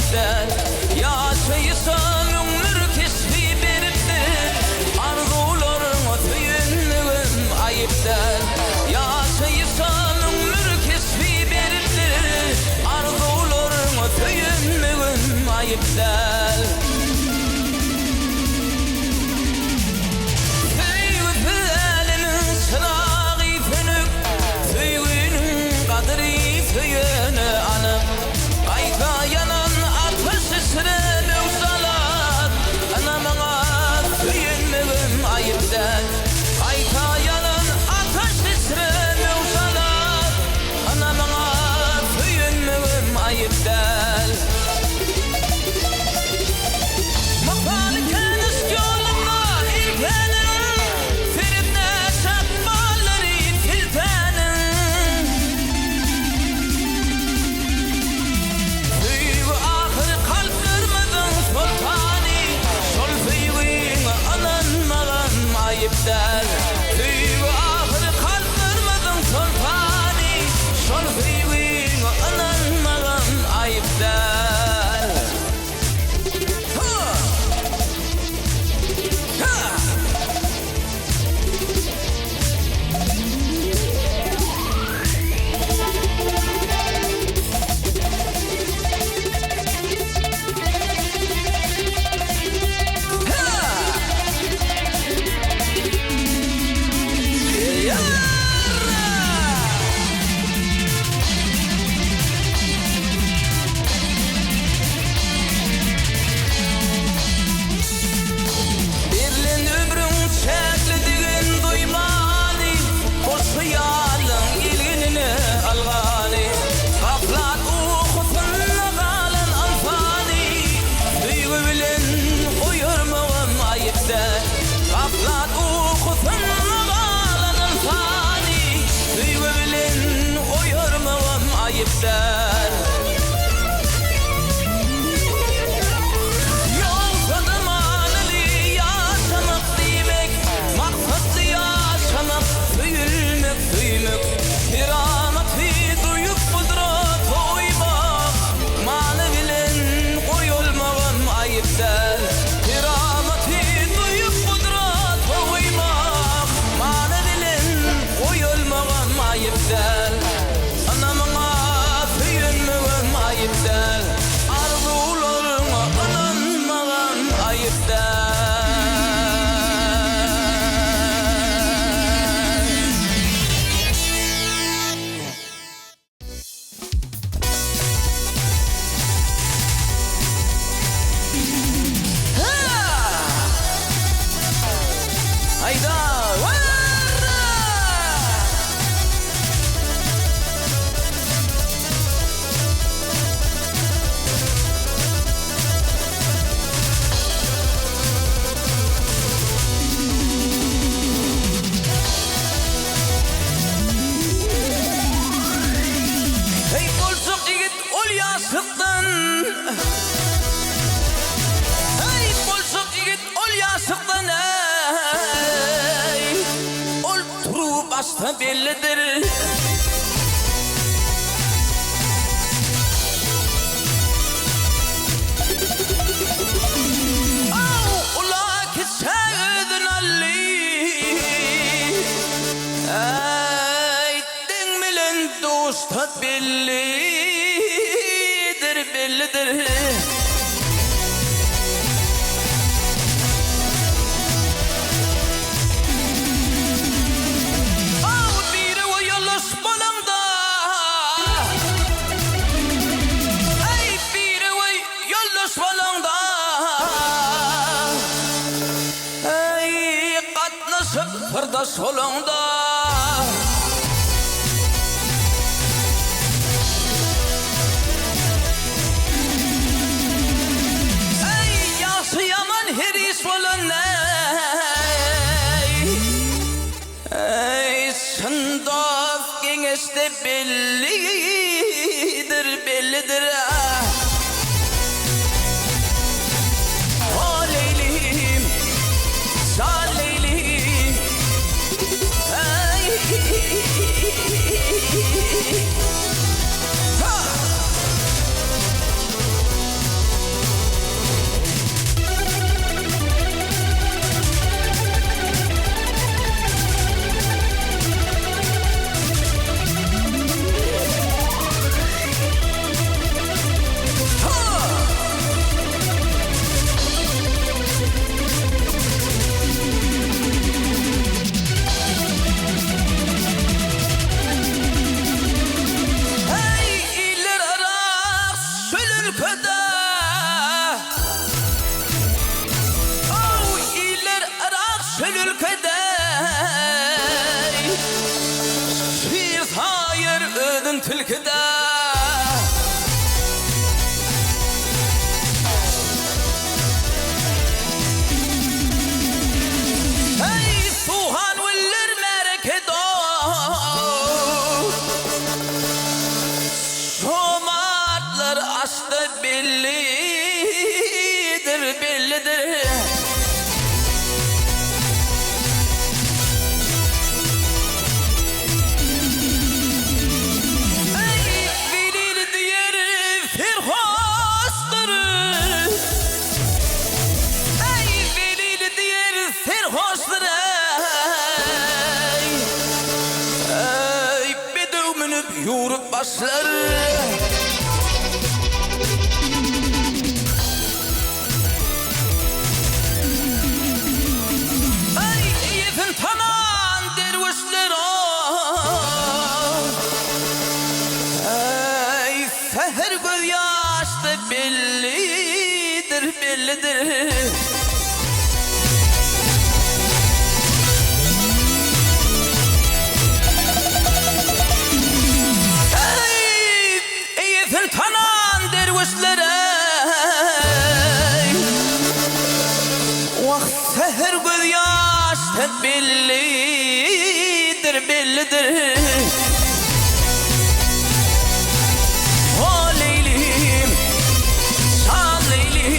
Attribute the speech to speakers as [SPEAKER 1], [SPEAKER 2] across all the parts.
[SPEAKER 1] ayıptır. Yaşaysan ömür kesbi beriptir. Arzularına tüyünmüğüm ayıptır. Yaşaysan ömür kesbi beriptir. Arzularına tüyünmüğüm ayıptır.
[SPEAKER 2] Başta bellidir. Ula keserdin Ali, aytın bilen dosta bellidir, bellidir. Fırda solunda ey yası yaman heris olan ey sındaf gengeste bellidir, bellidir. O leylim saleylim
[SPEAKER 1] yaşıl ülkede bir hayır ödün tilkide. Hey suhan veller merekedo şomartlar açtı bellidir bellidir. Yorup başlar ay yefin tanan dervişler ay seher göz yaşta bellidir bellidir. Tanan dervişlere vakt seher göz yaşta bellidir bellidir. O leylim şan leylim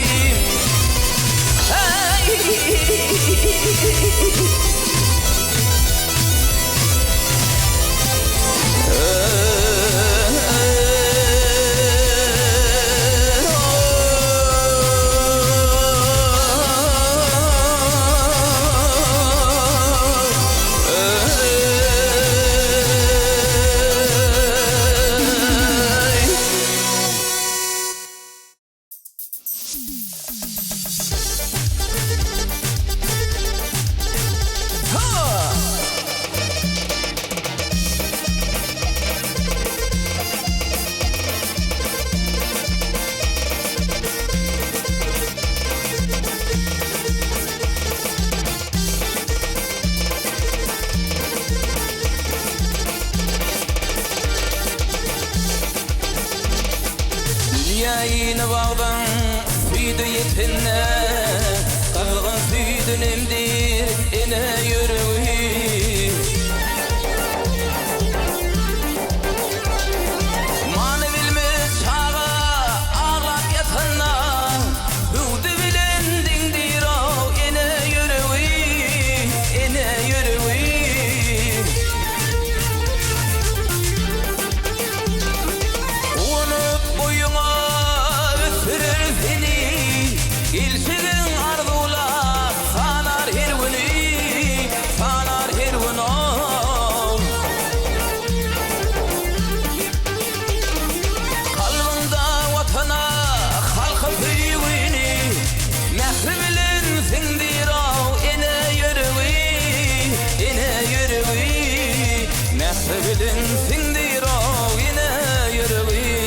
[SPEAKER 1] yine bağdan süydü yetinne kavgan süydün emdir ene yüreği mani bilmez çağa ağlap yatana hüvdü bilen dindir o ene yüreği ene yüreği onu boyuna İlçinin arzular sanar her günü sanar her günü kalbinde vatana halkı büyüğünü mehri bilen sindir o ene yüreği ene yüreği mehri bilen sindir o ene yüreği.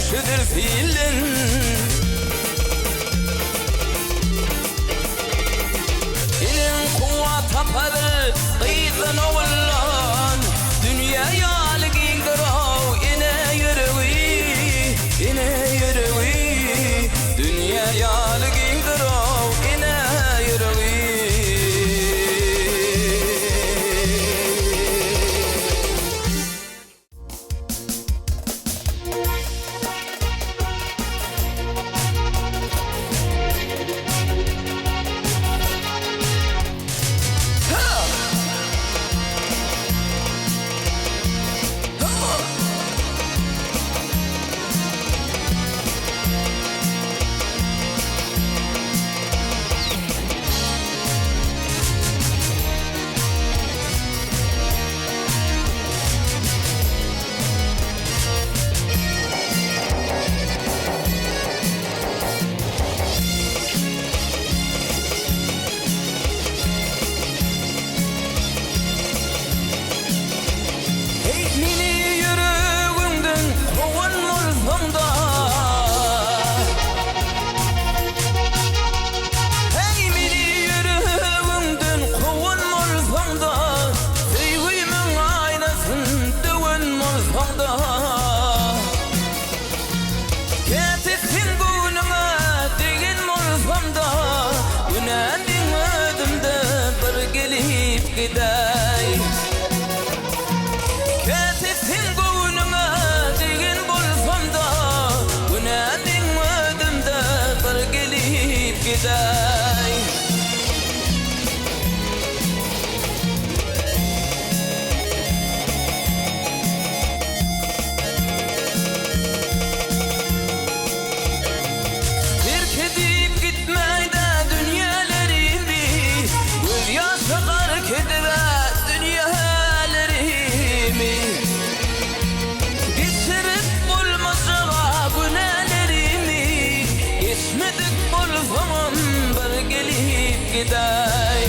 [SPEAKER 1] Güçlüdür fiilin İlin kuva tapadır Kıyıdan oğullan Dünyaya alıgındır o ine yüreği ine yüreği Dünyaya alıgındır o ine yüreği. sonda Ketipsin günüme degin mulfamda Günenin ödümde bir gelip giday Ketipsin günüme degin mulfamda Günenin ödümde bir gelip giday giday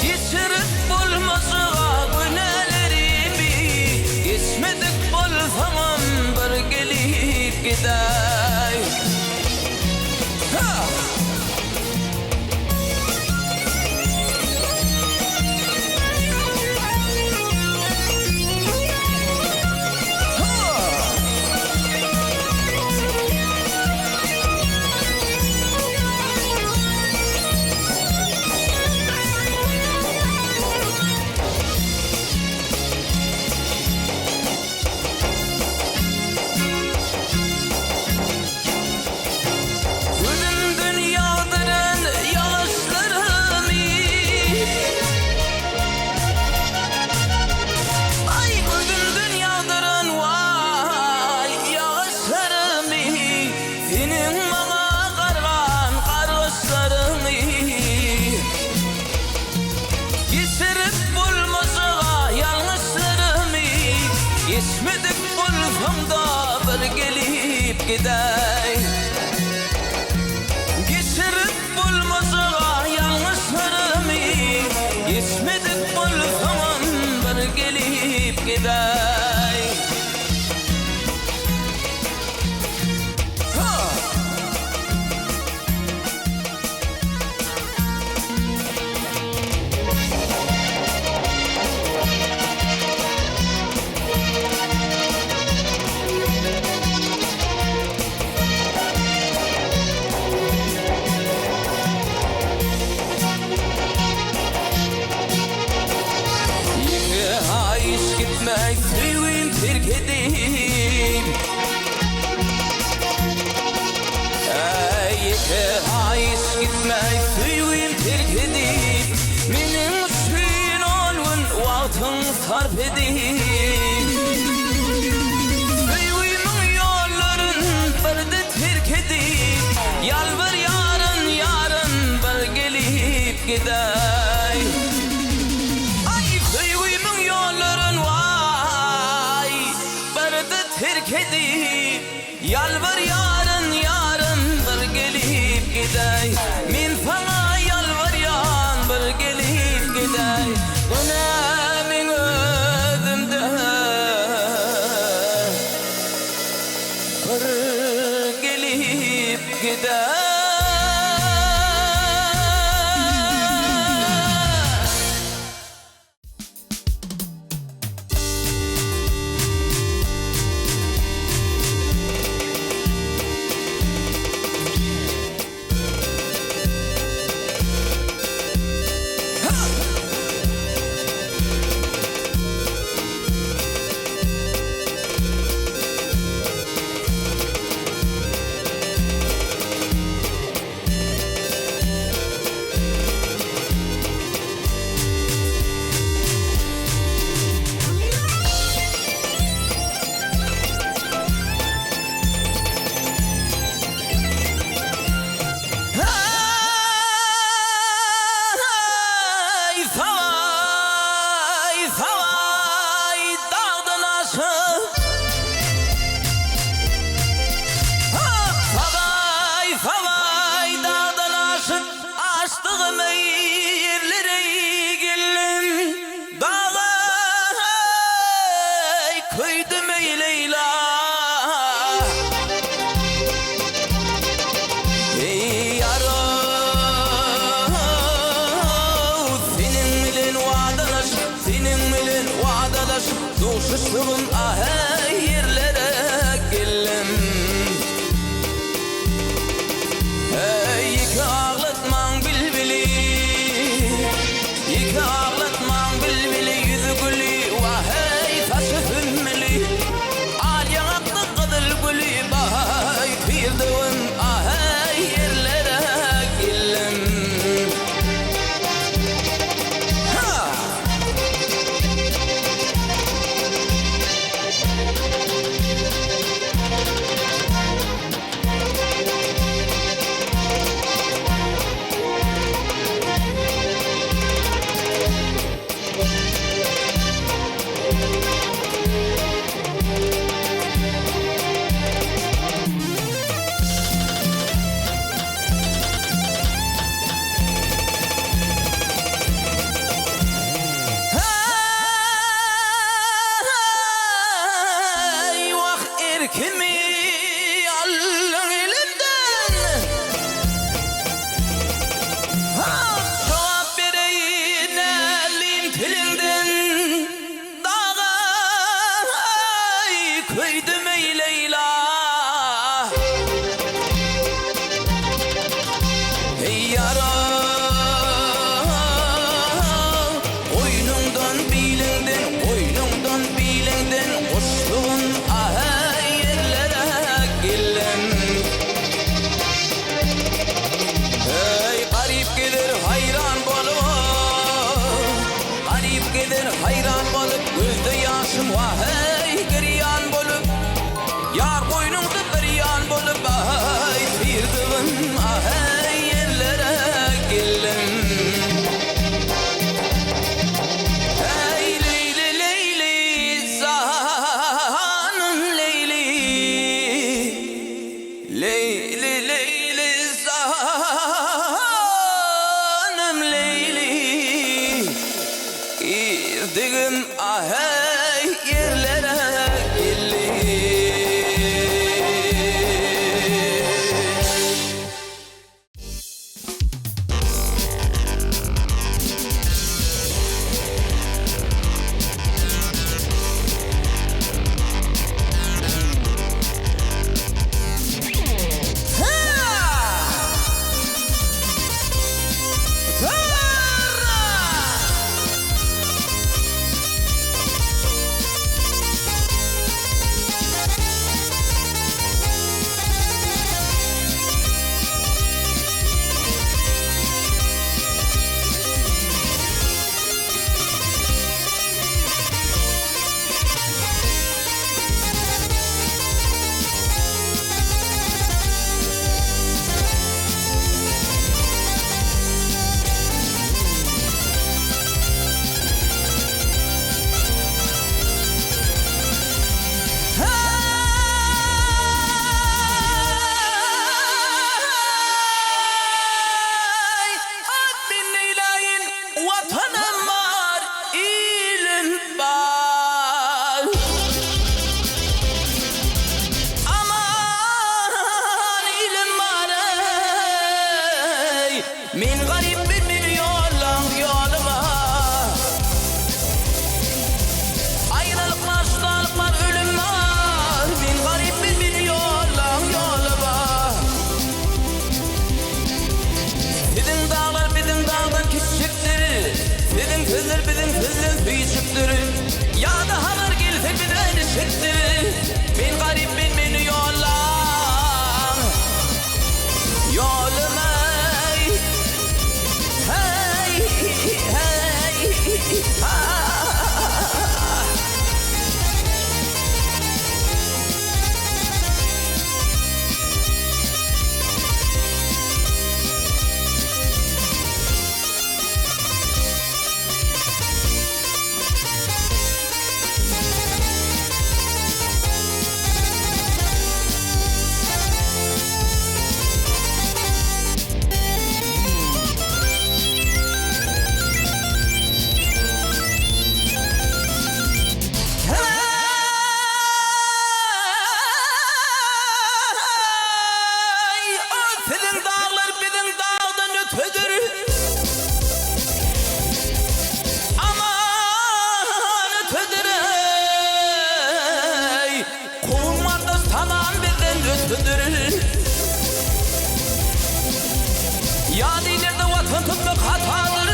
[SPEAKER 1] Geçirip bulmasığa günelerimi Geçmedik bulsamam bir gelip giday Ha! Geçmedik bulsamda bir gelip giday Geçirip bulmasığa yanlışlarımı Geçmedik bulsamam bir gelip giday Ha! Gitmek süyüm terk edeyim Yeke haiz gitmek süyüm terk edeyim Menin suyun olun vaktın sarf edeyim Süyümün yolların bir de terk edeyim Yalvar yarın yarın bir gelip giday terk edip Yalvar yarın yarın bir gelip giday Min sana yalvar yan bir gelip giday Günemin ödümde bir gelip giday Senin milin vadalaşıp Duşuşluğun ahey yerlere gellem. Hey iki ağlatman bilbili, iki ağlatman bilbili, yüzü gülü vahey taşı hümmeli. Al yanaklı kızıl gülü bahay firdevin ahey yerlere gellem. Hey vah erkimi alın elimden. Cevap vereyim elim tilinden. Dağa koydum ey Leyla. Ey yara Oynundan bilenden, oynundan bilenden Koştuğun ahey yerlere gellem. Hey garip gelir hayran bolup, garip gelir hayran bolup, gözde yaşım vahey giryan bolup, yar boynunda giryan bolup, ahey firdevin ahey yerlere gellem. Hey Leyli Leyli zanım Leyli, Leyli Leyli zanım Leyli. Girdim ahey yerlere gellem. söndürür. Yadilerde vatan tutmak hatadır.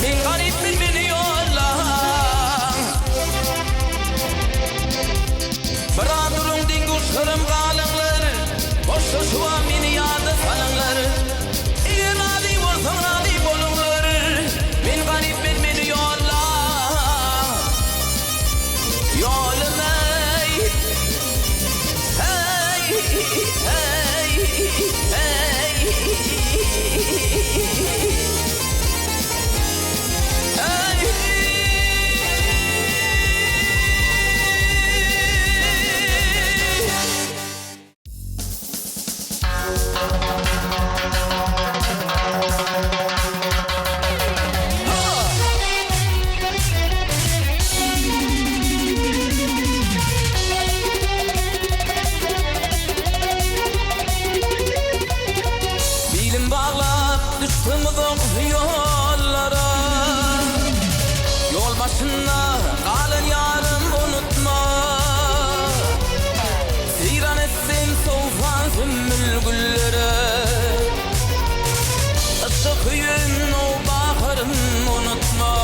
[SPEAKER 1] Men garip bir beni yolla. Bıradırın dinguşlarım kalınlar. Boşta şuva meni yadı falanlar. Radi olsun radi bolunlar. Men garip bir beni yolla. Yolum ey. Hey hey hey. Bilim bağlap düştüm yollara. Yol başında kalın yarım unutma. Seyran etsin soğufan zümmül güllere. Işık yüğün o baharın unutma.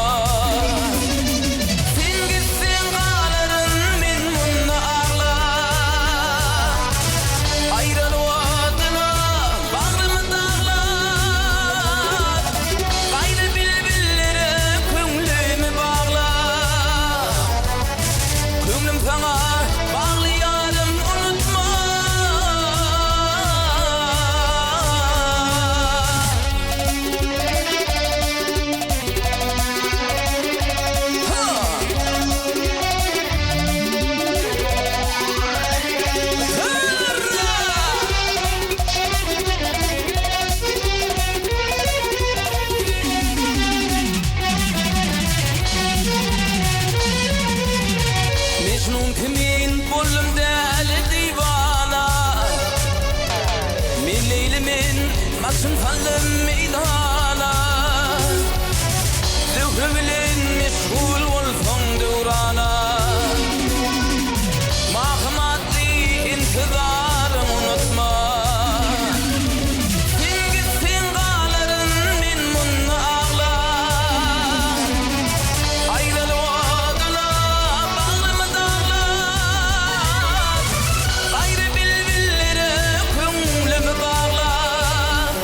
[SPEAKER 1] Sen gitsin kalırın min munna ağla. Ayrılık adına bağrımı dağlar. Gayrı bilbillere könlümü bağlar. Könlüm sana bağlı yarım unutma. Mecnun kimin buldum deli divana. Min leylimin masum falım meydana. Zührü bilin meşgul olsun durana. Mahmatli intizarım unutma. Sen gitsin kalırın min munna ağla. Ayrılık adına bağrımı dağlar. Gayrı bilbillere könlümü bağlar.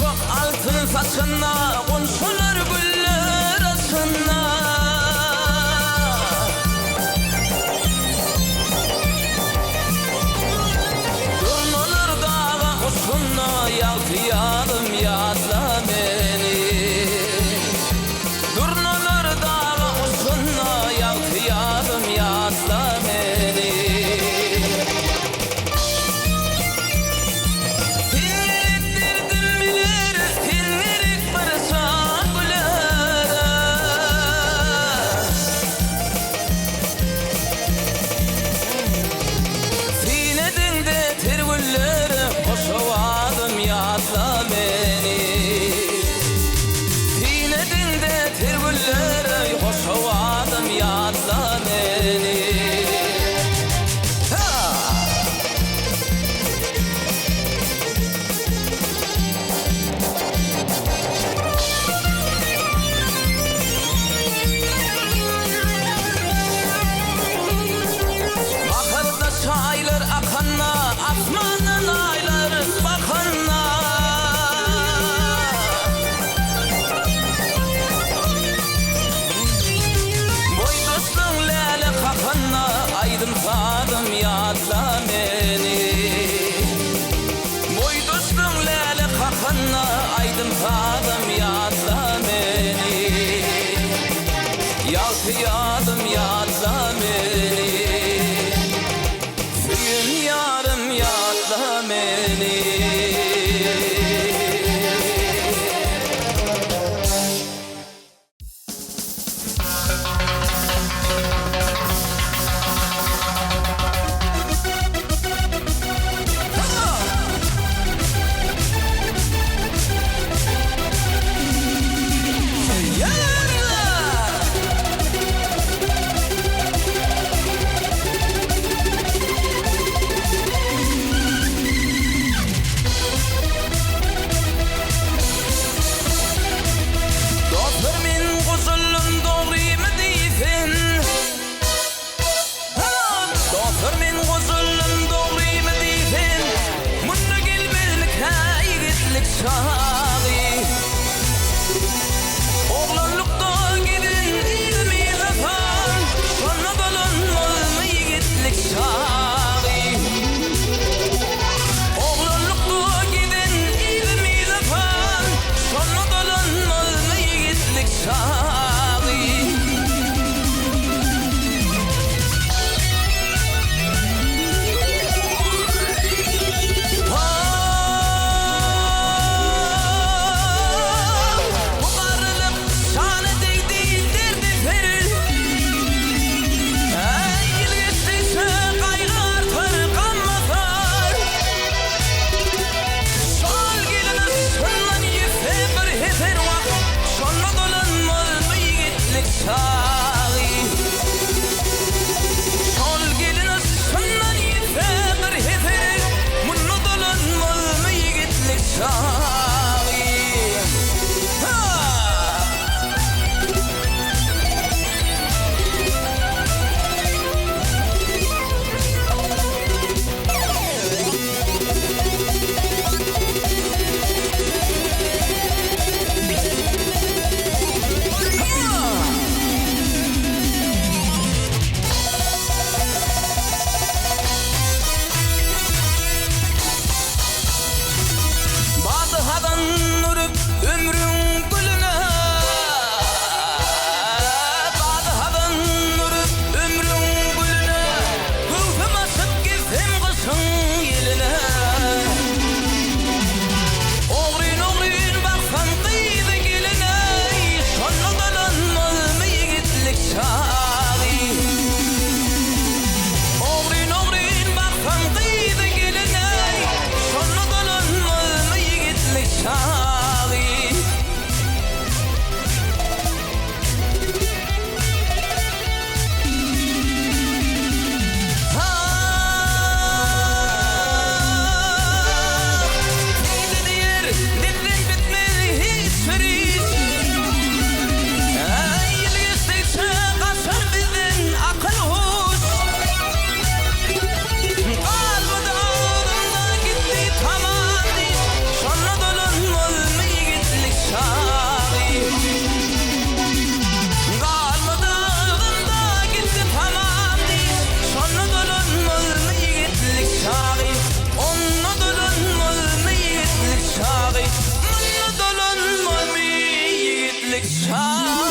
[SPEAKER 1] çok altın saçına, konuşurlar güller arasına. Durmalar dağa kuşuna, yaltıyalım yadla beni. Durmalar dağa kuşuna, yaltıyalım yadla beni. Çaylar akanla, asmanın aylar bakanla. Boydosluğun lele kakanla, aydım sadım yadla beni. Boydosluğun lele kakanla, aydım sadım yadla beni. Yaltı yadım yadla beni. Yarım yadla beni. Oğlanlıkta gidin ilmi zafan, sonra dolanmaz mı yiğitlik şahi. Oğlanlıkta gidin ilmi zafan, sonra dolanmaz mı yiğitlik şahi. Ay